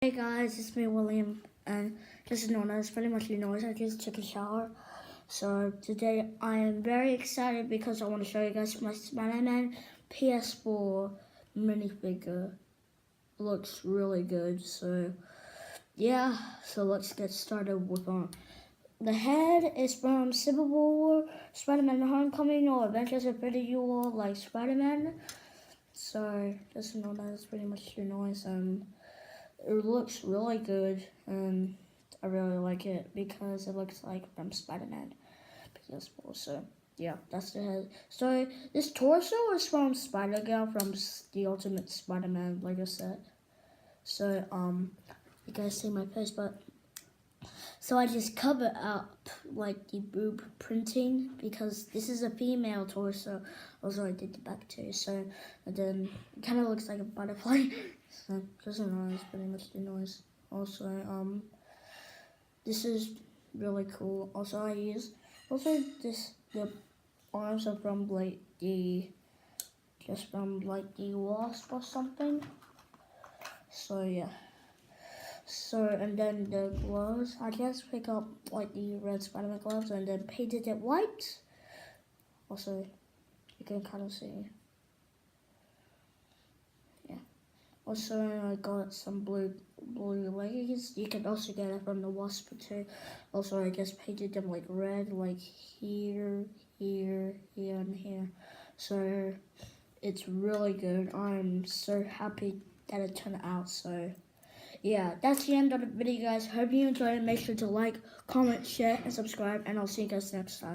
Hey guys, it's me William, and just known as pretty much you know I just took a shower. So today I am very excited because I want to show you guys my Spider-Man ps4 minifigure. Looks really good. So yeah, so let's get started with the head is from Civil War, Spider-Man Homecoming, or Adventures of Pretty You All like Spider-Man. So just know that's pretty much your noise. It looks really good, and I really like it because it looks like from Spider-Man. So yeah, that's the head. So this torso is from Spider-Girl from the Ultimate Spider-Man Lego set. So you guys see my face, but so I just cover up like the boob printing because this is a female torso. Also I did the back too. So and then it kind of looks like a butterfly. So just a noise, pretty much the noise. Also this is really cool. Also the arms are from like the wasp or something. So yeah. So and then the gloves, I just pick up like the red Spider-Man gloves and then painted it white. Also, you can kind of see. Yeah. Also, I got some blue leggings. You can also get it from the wasp too. Also, I just painted them like red, like here, here, here, and here. So it's really good. I'm so happy that it turned out. So yeah, that's the end of the video, guys. Hope you enjoyed it. Make sure to like, comment, share, and subscribe, and I'll see you guys next time.